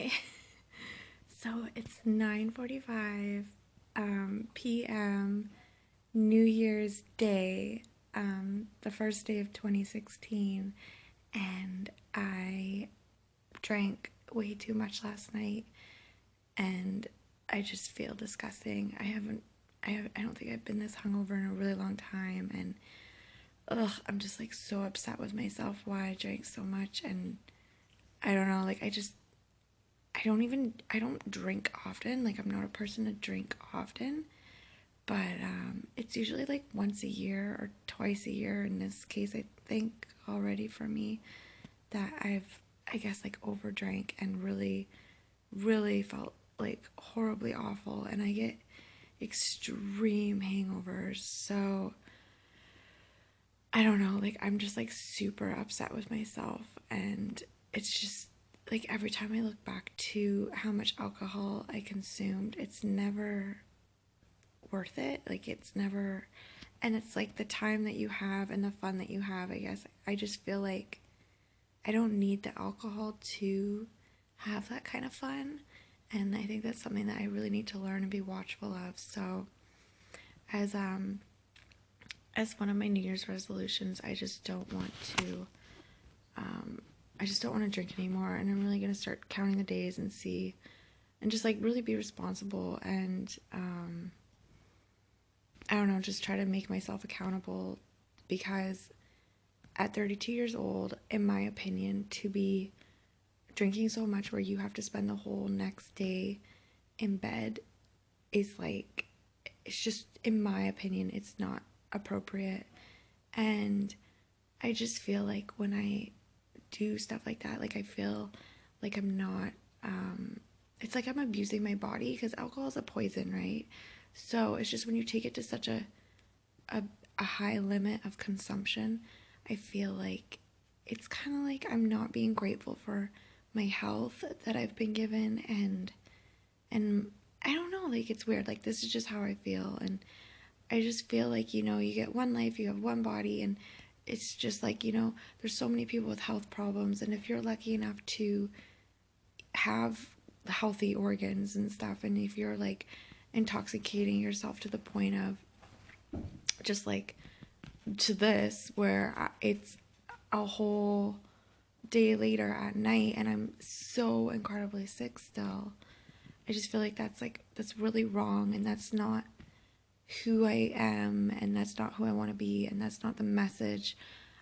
Okay. So it's 9:45 p.m. New Year's Day, the first day of 2016, and I drank way too much last night, and I just feel disgusting. I don't think I've been this hungover in a really long time, and I'm just like so upset with myself why I drank so much, and I don't know, like I don't drink often. Like, I'm not a person to drink often, but it's usually like once a year or twice a year. In this case, I think already for me that I guess, like overdrank and really, really felt like horribly awful. And I get extreme hangovers. So I don't know, like I'm just like super upset with myself, and it's just like every time I look back to how much alcohol I consumed, it's never worth it. Like it's never, and it's like the time that you have and the fun that you have, I guess. I just feel like I don't need the alcohol to have that kind of fun. And I think that's something that I really need to learn and be watchful of. So as um as one of my New Year's resolutions, um, I just don't want to drink anymore, and I'm really gonna start counting the days and see, and just like really be responsible, and I don't know, just try to make myself accountable, because at 32 years old, in my opinion, to be drinking so much where you have to spend the whole next day in bed is like, it's just, in my opinion, it's not appropriate. And I just feel like when I do stuff like that, like I feel like I'm not, it's like I'm abusing my body, because alcohol is a poison, right? So it's just when you take it to such a, a high limit of consumption, I feel like it's kind of like I'm not being grateful for my health that I've been given, and I don't know, like it's weird. Like this is just how I feel, and I just feel like, you get one life, you have one body, and it's just like, there's so many people with health problems, and if you're lucky enough to have healthy organs and stuff, and if you're like intoxicating yourself to the point of just like to this where it's a whole day later at night and I'm so incredibly sick still, I just feel like that's really wrong, and that's not who I am, and that's not who I want to be, and that's not the message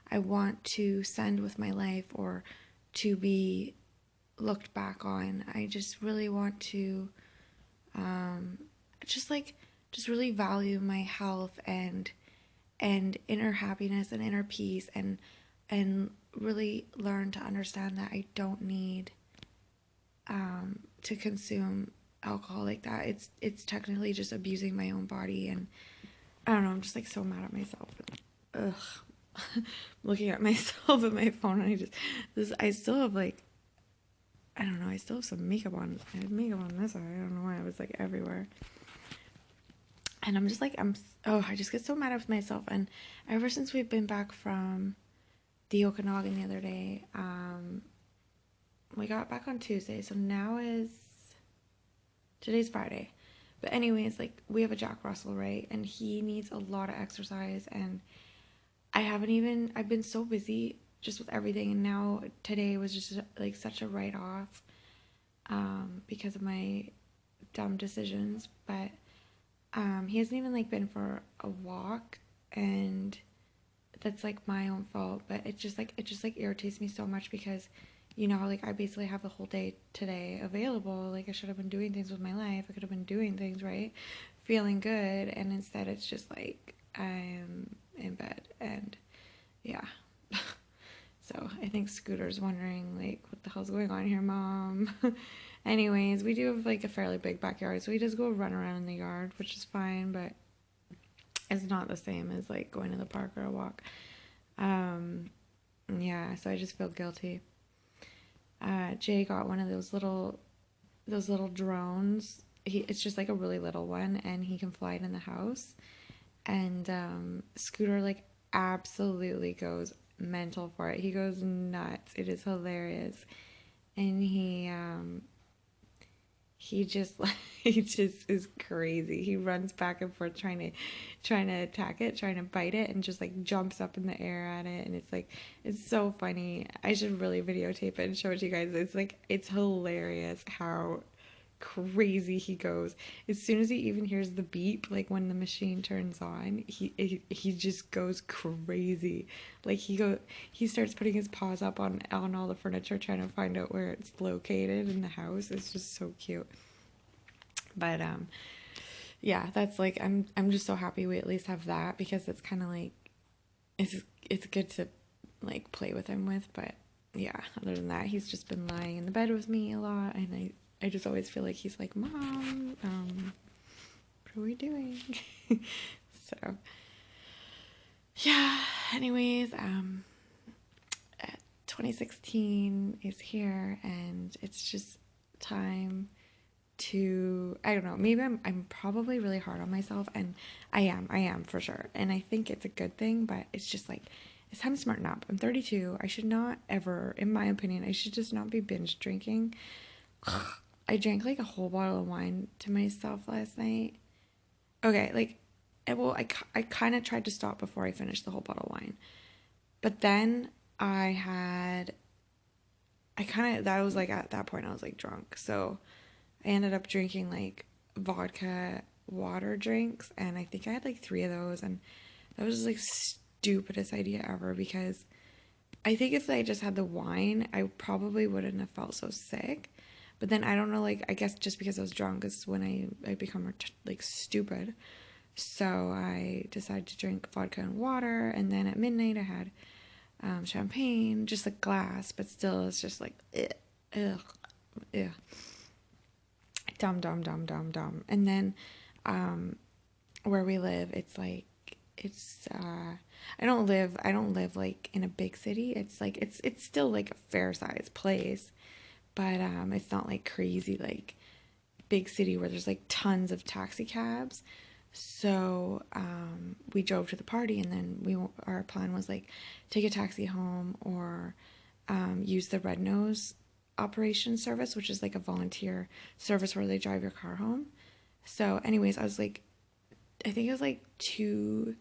I want to send with my life or to be looked back on. I just really want to um, just like just really value my health and inner happiness and inner peace, and really learn to understand that I don't need to consume alcohol like that. It's technically just abusing my own body, and I don't know. I'm just like so mad at myself. Ugh, looking at myself at my phone, and I still have like, I don't know. I still have some makeup on. I had makeup on this eye. I don't know why. It was like everywhere. And I'm just like, I just get so mad at myself. And ever since we've been back from the Okanagan the other day, we got back on Tuesday. So today's Friday. But anyways, like we have a Jack Russell, right? And he needs a lot of exercise. And I've been so busy just with everything. And now today was just like such a write off because of my dumb decisions. But he hasn't even like been for a walk, and that's like my own fault. But it just like irritates me so much, because like I basically have the whole day today available. Like I should have been doing things with my life. I could have been doing things, right, feeling good, and instead it's just like I'm in bed. And yeah. So I think Scooter's wondering, like, what the hell's going on here, Mom? Anyways, we do have like a fairly big backyard, so we just go run around in the yard, which is fine, but it's not the same as like going to the park or a walk. Um, yeah, so I just feel guilty. Jay got one of those little drones. It's just like a really little one, and he can fly it in the house. And Scooter like absolutely goes mental for it. He goes nuts. It is hilarious. And he just like he just is crazy. He runs back and forth trying to attack it, trying to bite it, and just like jumps up in the air at it, and it's like it's so funny. I should really videotape it and show it to you guys. It's like it's hilarious how crazy he goes. As soon as he even hears the beep, like when the machine turns on, he just goes crazy. Like he starts putting his paws up on all the furniture, trying to find out where it's located in the house. It's just so cute. But yeah, that's like I'm just so happy we at least have that, because it's kind of like it's it's good to like play with him with. But yeah, other than that, he's just been lying in the bed with me a lot, and I just always feel like he's like, Mom, what are we doing? So yeah, anyways, 2016 is here, and it's just time to, I don't know, maybe I'm probably really hard on myself, and I am for sure, and I think it's a good thing, but it's just like it's time to smarten up. I'm 32. I should not ever, in my opinion, I should just not be binge drinking. I drank like a whole bottle of wine to myself last night. Okay, like, well, I kind of tried to stop before I finished the whole bottle of wine, but then I had, I kind of, that was like at that point I was like drunk, so I ended up drinking like vodka water drinks, and I think I had like three of those, and that was just like stupidest idea ever, because I think if I just had the wine, I probably wouldn't have felt so sick. But then I don't know, like I guess just because I was drunk is when I become like stupid. So I decided to drink vodka and water, and then at midnight I had champagne, just a glass, but still it's just like ugh, ugh, dumb, dumb, dumb, dumb, dumb. And then where we live, it's like it's I don't live like in a big city. It's like it's still like a fair sized place, but it's not like crazy like big city where there's like tons of taxi cabs. So we drove to the party, and then our plan was like take a taxi home, or use the Red Nose operation service, which is like a volunteer service where they drive your car home. So anyways, I was like, I think it was like 2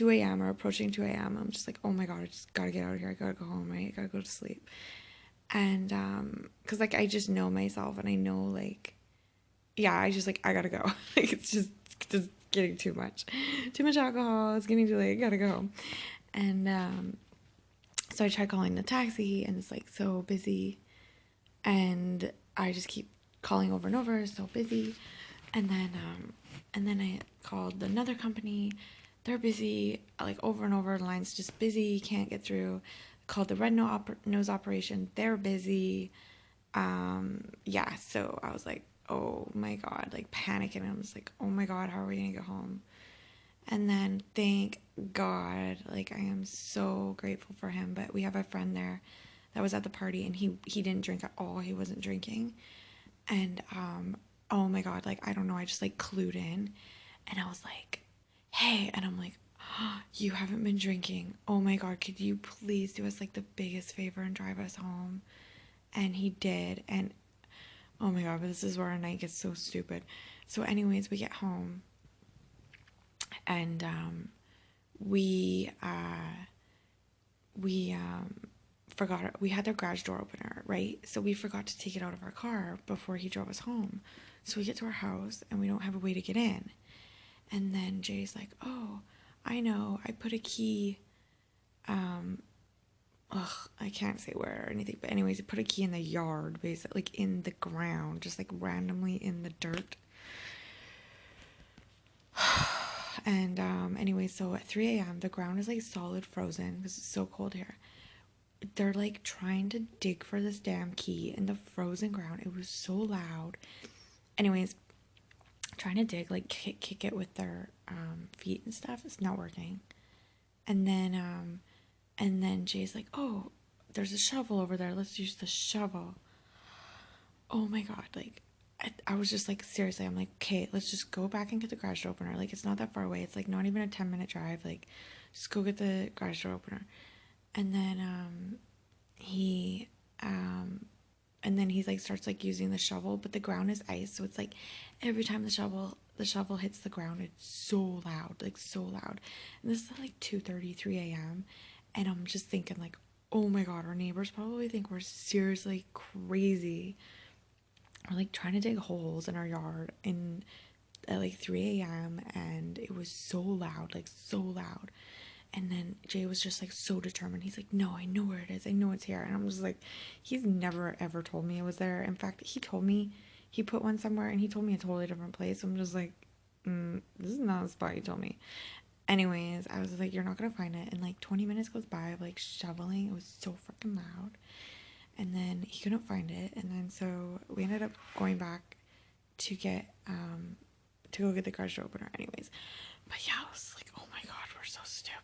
a.m. or approaching 2 a.m. I'm just like, oh my god, I just gotta get out of here. I gotta go home, right? I gotta go to sleep. And because like I just know myself, and I know like, yeah, I just like I gotta go. Like it's just getting too much alcohol. It's getting too late. I gotta go home. And so I tried calling the taxi, and it's like so busy, and I just keep calling over and over, so busy. And then I called another company. They're busy, like over and over. The line's just busy, can't get through. Called the Red Nose operation. They're busy. Yeah, so I was like, oh my god, like panicking. I was like, oh my god, how are we gonna get home? And then thank God, like I am so grateful for him. But we have a friend there that was at the party, and he didn't drink at all. He wasn't drinking, and oh my god, like I don't know, I just like clued in, and I was like, hey, and I'm like, oh, you haven't been drinking. Oh my god, could you please do us like the biggest favor and drive us home? And he did, and oh my god, but this is where our night gets so stupid. So anyways, we get home, and we we forgot, we had the garage door opener, right? So we forgot to take it out of our car before he drove us home. So we get to our house, and we don't have a way to get in. And then Jay's like, oh, I know, I put a key, I can't say where or anything, but anyways, he put a key in the yard, basically, like in the ground, just like randomly in the dirt. And anyway, so at 3 a.m., the ground is like solid frozen because it's so cold here. They're like trying to dig for this damn key in the frozen ground. It was so loud. Anyways, trying to dig, like kick it with their feet and stuff. It's not working. And then Jay's like, oh, there's a shovel over there. Let's use the shovel. Oh my god, like I was just like, seriously, I'm like, okay, let's just go back and get the garage door opener. Like, it's not that far away. It's like not even a 10-minute drive. Like, just go get the garage door opener. And then he and then he like starts like using the shovel, but the ground is ice, so it's like every time the shovel hits the ground, it's so loud, like so loud. And this is at like 2:30, 3 a.m. And I'm just thinking like, oh my god, our neighbors probably think we're seriously crazy. We're like trying to dig holes in our yard and at like 3 a.m. and it was so loud, like so loud. And then Jay was just like so determined. He's like, no, I know where it is. I know it's here. And I'm just like, he's never ever told me it was there. In fact, he told me he put one somewhere and he told me a totally different place. So I'm just like, this is not the spot you told me. Anyways, I was like, you're not going to find it. And like 20 minutes goes by of like shoveling. It was so freaking loud. And then he couldn't find it. And then so we ended up going back to get, to go get the garage door opener anyways. But yeah, I was like, oh my god, we're so stupid.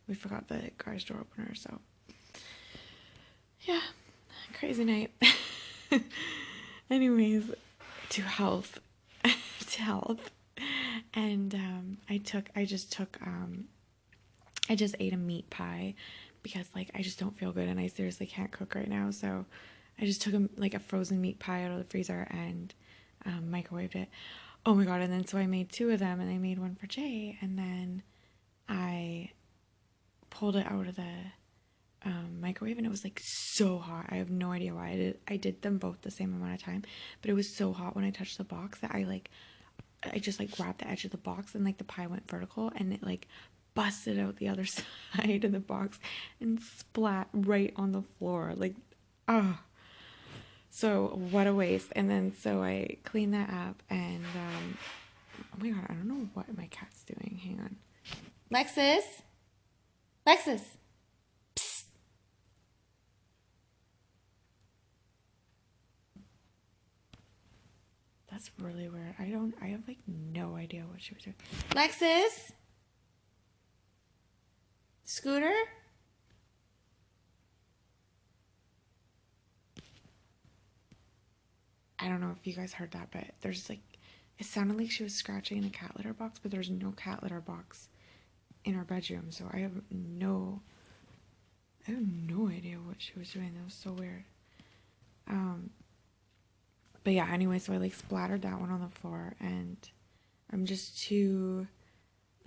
We forgot the garage door opener, so yeah, crazy night. Anyways, to health. To health. And I just ate a meat pie because like I just don't feel good and I seriously can't cook right now, so I just took a frozen meat pie out of the freezer and microwaved it. Oh my god, and then so I made two of them and I made one for Jay, and then I pulled it out of the microwave and it was like so hot. I have no idea why. I did them both the same amount of time, but it was so hot when I touched the box that I just like grabbed the edge of the box and like the pie went vertical and it like busted out the other side of the box and splat right on the floor. Like, ah. Oh. So what a waste. And then so I cleaned that up and oh my god, I don't know what my cat's doing. Hang on. Lexus? Lexus. Psst. That's really weird. I have like no idea what she was doing. Lexus? Scooter? I don't know if you guys heard that, but there's like, it sounded like she was scratching in a cat litter box, but there's no cat litter box in our bedroom, so I have no idea what she was doing. That was so weird. But yeah, anyway, so I like splattered that one on the floor, and I'm just too,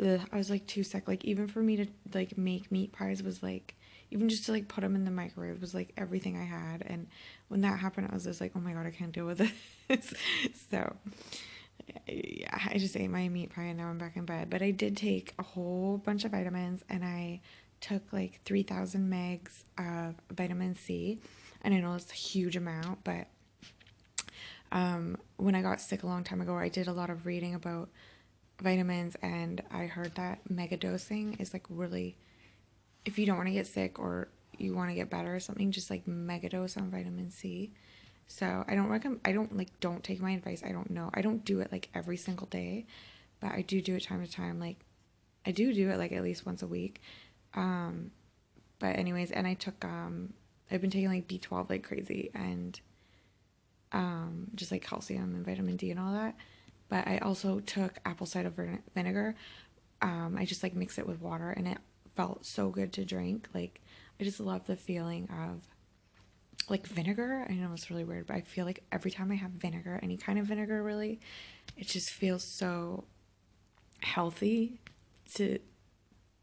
I was like too sick. Like even for me to like make meat pies was like, even just to like put them in the microwave was like everything I had. And when that happened, I was just like, oh my god, I can't deal with this. So yeah, I just ate my meat pie and now I'm back in bed. But I did take a whole bunch of vitamins and I took like 3,000 megs of vitamin C. And I know it's a huge amount, but when I got sick a long time ago, I did a lot of reading about vitamins and I heard that mega dosing is like really, if you don't want to get sick or you want to get better or something, just like mega dose on vitamin C. So I don't recommend, don't take my advice. I don't know. I don't do it like every single day, but I do it time to time. Like I do it like at least once a week. But anyways, and I took, I've been taking like B12 like crazy and, just like calcium and vitamin D and all that. But I also took apple cider vinegar. I just like mix it with water and it felt so good to drink. Like I just love the feeling of like vinegar. I know it's really weird, but I feel like every time I have vinegar, any kind of vinegar really, it just feels so healthy to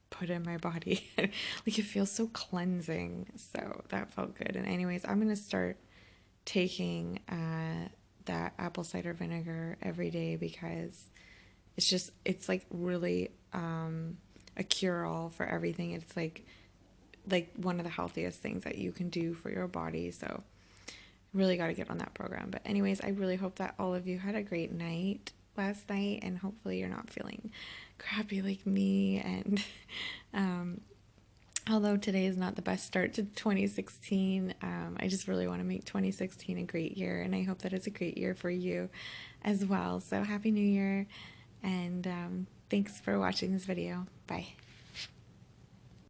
put in my body. Like it feels so cleansing. So that felt good. And anyways, I'm gonna start taking that apple cider vinegar every day because it's like really a cure-all for everything. It's like one of the healthiest things that you can do for your body. So really got to get on that program. But anyways, I really hope that all of you had a great night last night and hopefully you're not feeling crappy like me. And although today is not the best start to 2016, I just really want to make 2016 a great year, and I hope that it's a great year for you as well. So happy new year, and thanks for watching this video. Bye.